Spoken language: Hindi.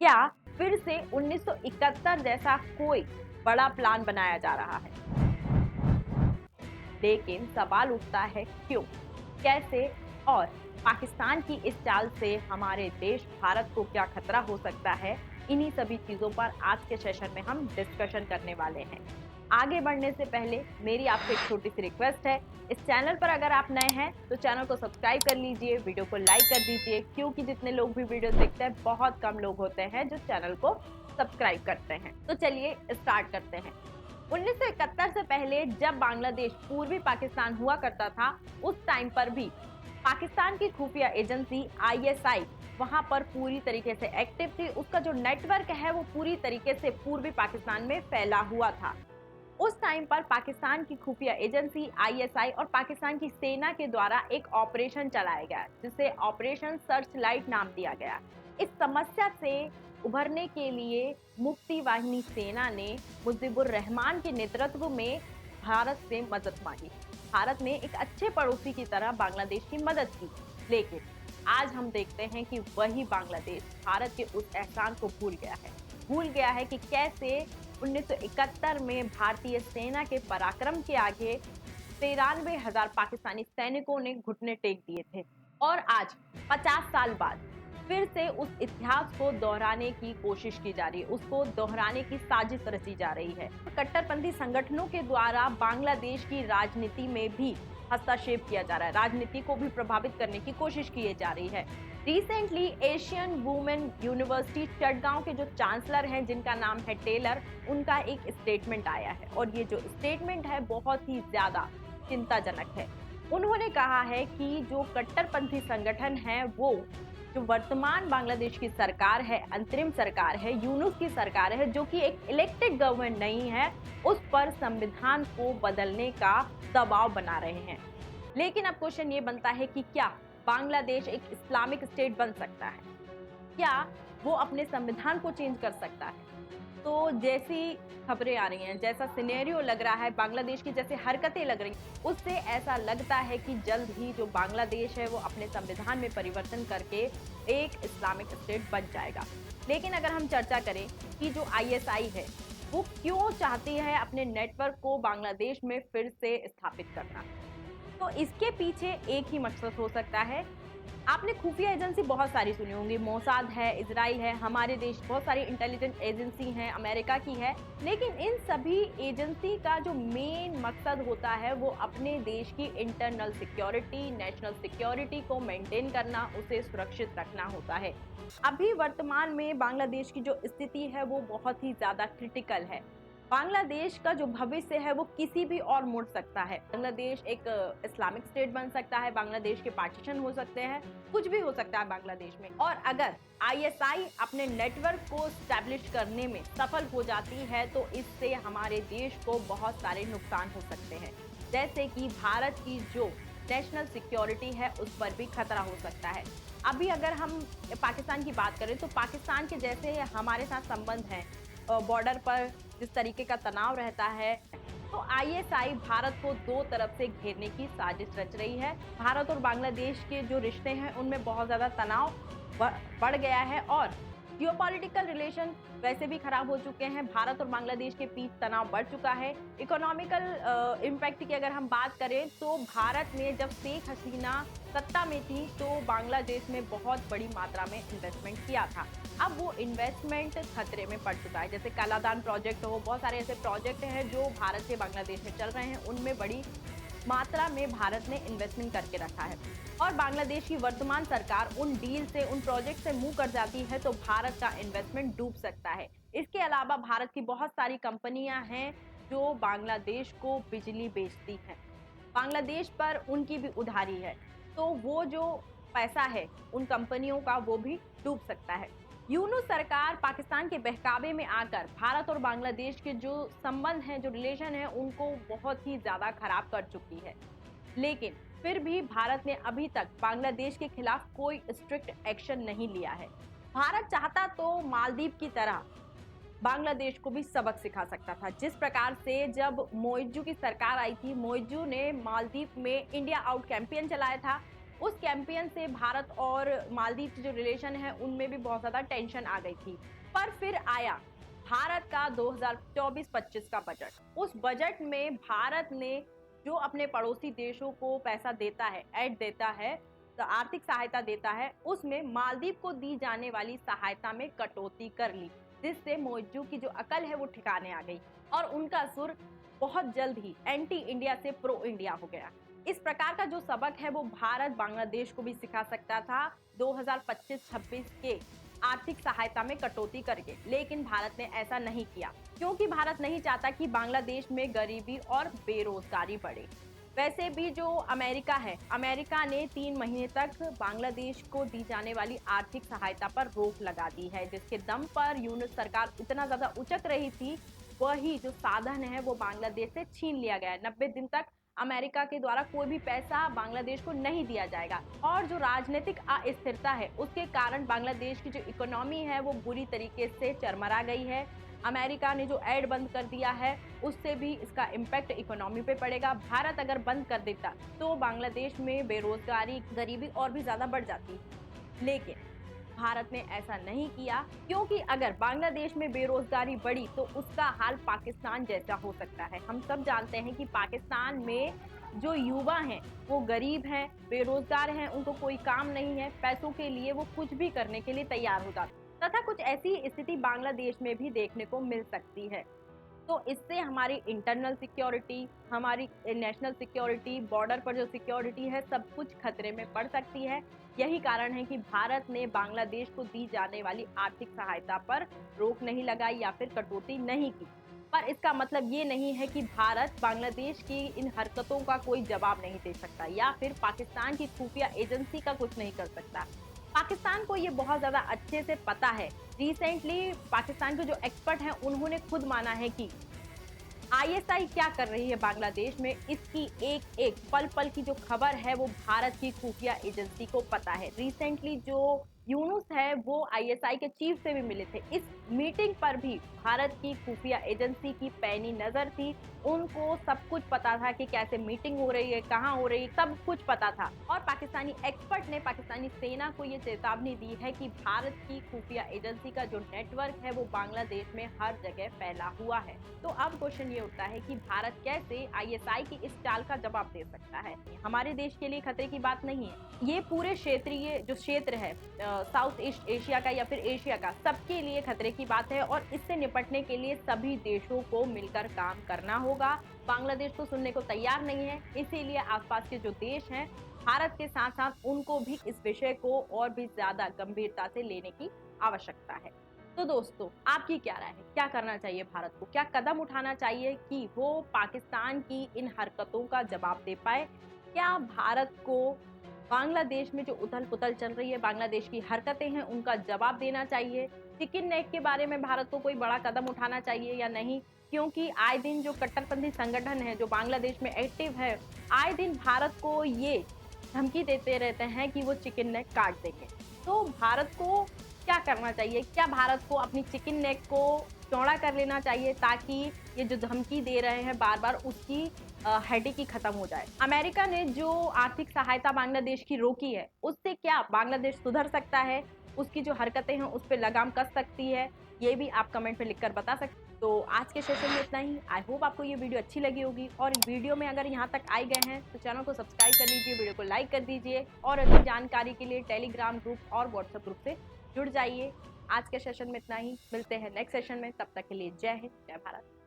क्या फिर से 1971 जैसा कोई बड़ा प्लान बनाया जा रहा है? लेकिन सवाल उठता है क्यों, कैसे और पाकिस्तान की इस चाल से हमारे देश भारत को क्या खतरा हो सकता है। इन्हीं सभी चीजों पर आज के सेशन में हम डिस्कशन करने वाले हैं। आगे बढ़ने से पहले मेरी आपसे एक छोटी सी रिक्वेस्ट है, इस चैनल पर अगर आप नए हैं तो चैनल को सब्सक्राइब कर लीजिए, वीडियो को लाइक कर दीजिए, क्योंकि जितने लोग भी वीडियो देखते हैं बहुत कम लोग होते हैं जो चैनल को सब्सक्राइब करते हैं। तो चलिए स्टार्ट करते हैं। 1971 से पहले जब बांग्लादेश पूर्वी पाकिस्तान हुआ करता था, उस टाइम पर भी पाकिस्तान की खुफिया एजेंसी आईएसआई वहां पर पूरी तरीके से एक्टिव थी। उसका जो नेटवर्क है वो पूरी तरीके से पूर्वी पाकिस्तान में फैला हुआ था। उस टाइम पर पाकिस्तान की खुफिया एजेंसी आईएसआई और पाकिस्तान की सेना के द्वारा एक ऑपरेशन चलाया गया जिसे ऑपरेशन सर्च लाइट नाम दिया गया। इस समस्या से उभरने के लिए मुक्ति वाहिनी सेना ने मुजीबुर रहमान के नेतृत्व में भारत से मदद मांगी। भारत ने एक अच्छे पड़ोसी की तरह बांग्लादेश की मदद की, लेकिन आज हम देखते हैं कि वही बांग्लादेश भारत के उस एहसान को भूल गया है कि कैसे 1971 में भारतीय सेना के पराक्रम के आगे 93,000 पाकिस्तानी सैनिकों ने घुटने टेक दिए थे। और आज 50 साल बाद फिर से उस इतिहास को दोहराने की कोशिश की जा रही है, उसको दोहराने की साजिश रची जा रही है। कट्टरपंथी संगठनों के द्वारा बांग्लादेश की राजनीति में भी हस्तक्षेप किया जा रहा है, राजनीति को भी प्रभावित करने की कोशिश की जा रही है। Recently Asian women university Chittagong के जो चांसलर हैं जिनका नाम है टेलर, उनका एक स्टेटमेंट आया है और ये जो स्टेटमेंट है बहुत ही ज्यादा चिंताजनक है। उन्होंने कहा है कि जो कट्टरपंथी संगठन है वो जो वर्तमान बांग्लादेश की सरकार है, अंतरिम सरकार है, यूनुस की सरकार है, जो कि एक इलेक्टेड गवर्नमेंट नहीं है, उस पर संविधान को बदलने का दबाव बना रहे हैं। लेकिन अब क्वेश्चन ये बनता है कि क्या बांग्लादेश एक इस्लामिक स्टेट बन सकता है? क्या वो अपने संविधान को चेंज कर सकता है? तो जैसी खबरें आ रही हैं, जैसा सिनेरियो लग रहा है, बांग्लादेश की जैसे हरकतें लग रही हैं, उससे ऐसा लगता है कि जल्द ही जो बांग्लादेश है वो अपने संविधान में परिवर्तन करके एक इस्लामिक स्टेट बन जाएगा। लेकिन अगर हम चर्चा करें कि जो आईएसआई है वो क्यों चाहती है अपने नेटवर्क को बांग्लादेश में फिर से स्थापित करना, तो इसके पीछे एक ही मकसद हो सकता है। आपने खुफिया एजेंसी बहुत सारी सुनी होंगी, मोसाद है, इजराइल है, हमारे देश बहुत सारी इंटेलिजेंस एजेंसी हैं, अमेरिका की है। लेकिन इन सभी एजेंसी का जो मेन मकसद होता है वो अपने देश की इंटरनल सिक्योरिटी, नेशनल सिक्योरिटी को मेंटेन करना, उसे सुरक्षित रखना होता है। अभी वर्तमान में बांग्लादेश की जो स्थिति है वो बहुत ही ज्यादा क्रिटिकल है। बांग्लादेश का जो भविष्य है वो किसी भी और मुड़ सकता है। बांग्लादेश एक इस्लामिक स्टेट बन सकता है, बांग्लादेश के पार्टीशन हो सकते हैं, कुछ भी हो सकता है बांग्लादेश में। और अगर आईएसआई अपने नेटवर्क को स्टैब्लिश करने में सफल हो जाती है तो इससे हमारे देश को बहुत सारे नुकसान हो सकते हैं, जैसे कि भारत की जो नेशनल सिक्योरिटी है उस पर भी खतरा हो सकता है। अभी अगर हम पाकिस्तान की बात करें तो पाकिस्तान के जैसे हमारे साथ संबंध हैं, बॉर्डर पर जिस तरीके का तनाव रहता है, तो आईएसआई भारत को दो तरफ से घेरने की साजिश रच रही है। भारत और बांग्लादेश के जो रिश्ते हैं उनमें बहुत ज्यादा तनाव बढ़ गया है और जियोपॉलिटिकल रिलेशन वैसे भी खराब हो चुके हैं। भारत और बांग्लादेश के बीच तनाव बढ़ चुका है। इकोनॉमिकल इम्पैक्ट की अगर हम बात करें तो भारत ने जब शेख हसीना सत्ता में थी तो बांग्लादेश में बहुत बड़ी मात्रा में इन्वेस्टमेंट किया था। अब वो इन्वेस्टमेंट खतरे में पड़ चुका है, जैसे कालादान प्रोजेक्ट हो, बहुत सारे ऐसे प्रोजेक्ट हैं जो भारत से बांग्लादेश में चल रहे हैं, उनमें बड़ी मात्रा में भारत ने इन्वेस्टमेंट करके रखा है। और बांग्लादेश की वर्तमान सरकार उन डील से, उन प्रोजेक्ट से मुंह कर जाती है तो भारत का इन्वेस्टमेंट डूब सकता है। इसके अलावा भारत की बहुत सारी कंपनियां हैं जो बांग्लादेश को बिजली बेचती हैं, बांग्लादेश पर उनकी भी उधारी है, तो वो जो पैसा है उन कंपनियों का वो भी डूब सकता है। यूनुस सरकार पाकिस्तान के बहकावे में आकर भारत और बांग्लादेश के जो संबंध हैं, जो रिलेशन है, उनको बहुत ही ज्यादा खराब कर चुकी है। लेकिन फिर भी भारत ने अभी तक बांग्लादेश के खिलाफ कोई स्ट्रिक्ट एक्शन नहीं लिया है। भारत चाहता तो मालदीव की तरह बांग्लादेश को भी सबक सिखा सकता था। जिस प्रकार से जब मोइज्जू की सरकार आई थी, मोइज्जू ने मालदीव में इंडिया आउट कैंपेन चलाया था, उस कैंपेन से भारत और मालदीव के जो रिलेशन है उनमें भी बहुत ज़्यादा टेंशन आ गई थी। पर फिर आया भारत का 2024-25 का बजट। उस बजट में भारत ने जो अपने पड़ोसी देशों को पैसा देता है, एड देता है, तो आर्थिक सहायता देता है, उसमें मालदीव को दी जाने वाली सहायता में कटौती कर ली, जिससे मौजू की जो अकल है वो ठिकाने आ गई और उनका सुर बहुत जल्द ही एंटी इंडिया से प्रो इंडिया हो गया। इस प्रकार का जो सबक है वो भारत बांग्लादेश को भी सिखा सकता था 2025-26 के आर्थिक सहायता में कटौती करके, लेकिन भारत ने ऐसा नहीं किया क्योंकि भारत नहीं चाहता कि बांग्लादेश में गरीबी और बेरोजगारी बढ़े। वैसे भी जो अमेरिका है, अमेरिका ने 3 महीने तक बांग्लादेश को दी जाने वाली आर्थिक सहायता पर रोक लगा दी है, जिसके दम पर यूनिट सरकार इतना ज्यादा उचक रही थी, वही जो साधन है वो बांग्लादेश से छीन लिया गया है। 90 दिन तक अमेरिका के द्वारा कोई भी पैसा बांग्लादेश को नहीं दिया जाएगा और जो राजनीतिक अस्थिरता है उसके कारण बांग्लादेश की जो इकोनॉमी है वो बुरी तरीके से चरमरा गई है। अमेरिका ने जो एड बंद कर दिया है उससे भी इसका इम्पैक्ट इकोनॉमी पे पड़ेगा। भारत अगर बंद कर देता तो बांग्लादेश में बेरोजगारी, गरीबी और भी ज्यादा बढ़ जाती, लेकिन भारत ने ऐसा नहीं किया क्योंकि अगर बांग्लादेश में बेरोजगारी बढ़ी तो उसका हाल पाकिस्तान जैसा हो सकता है। हम सब जानते हैं कि पाकिस्तान में जो युवा हैं वो गरीब हैं, बेरोजगार हैं, उनको कोई काम नहीं है, पैसों के लिए वो कुछ भी करने के लिए तैयार हो जाते, तथा कुछ ऐसी स्थिति बांग्लादेश में भी देखने को मिल सकती है। तो इससे हमारी इंटरनल सिक्योरिटी, हमारी नेशनल सिक्योरिटी, बॉर्डर पर जो सिक्योरिटी है, सब कुछ खतरे में पड़ सकती है। यही कारण है कि भारत ने बांग्लादेश को दी जाने वाली आर्थिक सहायता पर रोक नहीं लगाई या फिर कटौती नहीं की। पर इसका मतलब ये नहीं है कि भारत बांग्लादेश की इन हरकतों का कोई जवाब नहीं दे सकता या फिर पाकिस्तान की खुफिया एजेंसी का कुछ नहीं कर सकता। पाकिस्तान को ये बहुत ज़्यादा अच्छे से पता है। रिसेंटली पाकिस्तान के जो एक्सपर्ट हैं उन्होंने खुद माना है कि आईएसआई क्या कर रही है बांग्लादेश में, इसकी एक एक पल पल की जो खबर है वो भारत की खुफिया एजेंसी को पता है। रिसेंटली जो यूनुस है वो आईएसआई के चीफ से भी मिले थे। इस मीटिंग पर भी भारत की खुफिया एजेंसी की पैनी नजर थी, उनको सब कुछ पता था कि कैसे मीटिंग हो रही है, कहाँ हो रही है, सब कुछ पता था। और पाकिस्तानी एक्सपर्ट ने पाकिस्तानी सेना को ये चेतावनी दी है कि भारत की खुफिया एजेंसी का जो नेटवर्क है वो बांग्लादेश में हर जगह फैला हुआ है। तो अब क्वेश्चन ये उठता है कि भारत कैसे आईएसआई की इस चाल का जवाब दे सकता है। हमारे देश के लिए खतरे की बात नहीं है, ये पूरे क्षेत्रीय जो क्षेत्र है साउथ ईस्ट एशिया का या फिर एशिया का, सबके लिए खतरे की बात है और इससे निपटने के लिए सभी देशों को मिलकर काम करना होगा। बांग्लादेश तो सुनने को तैयार नहीं है, इसीलिए आसपास के जो देश हैं भारत के साथ साथ उनको भी इस विषय को और भी ज्यादा गंभीरता से लेने की आवश्यकता है। तो दोस्तों, आपकी क्या राय है? क्या करना चाहिए भारत को? क्या कदम उठाना चाहिए कि वो पाकिस्तान की इन हरकतों का जवाब दे पाए? क्या भारत को बांग्लादेश में जो उथल पुथल चल रही है, बांग्लादेश की हरकतें हैं, उनका जवाब देना चाहिए? चिकन नेक के बारे में भारत को कोई बड़ा कदम उठाना चाहिए या नहीं? क्योंकि आए दिन जो कट्टरपंथी संगठन है जो बांग्लादेश में एक्टिव है, आए दिन भारत को ये धमकी देते रहते हैं कि वो चिकन नेक काट देंगे। तो भारत को क्या करना चाहिए? क्या भारत को अपनी चिकन नेक को चौड़ा कर लेना चाहिए ताकि ये जो धमकी दे रहे हैं बार बार उसकी हेडेक ही खत्म हो जाए? अमेरिका ने जो आर्थिक सहायता बांग्लादेश की रोकी है उससे क्या बांग्लादेश सुधर सकता है? उसकी जो हरकतें हैं उस पर लगाम कस सकती है? ये भी आप कमेंट में लिखकर बता सकते हैं। तो आज के सेशन में इतना ही। आई होप आपको ये वीडियो अच्छी लगी होगी और वीडियो में अगर यहाँ तक आए गए हैं तो चैनल को सब्सक्राइब कर लीजिए, वीडियो को लाइक कर दीजिए और अधिक जानकारी के लिए टेलीग्राम ग्रुप और व्हाट्सएप ग्रुप से जुड़ जाइए। आज के सेशन में इतना ही, मिलते हैं नेक्स्ट सेशन में, तब तक के लिए जय हिंद, जय भारत।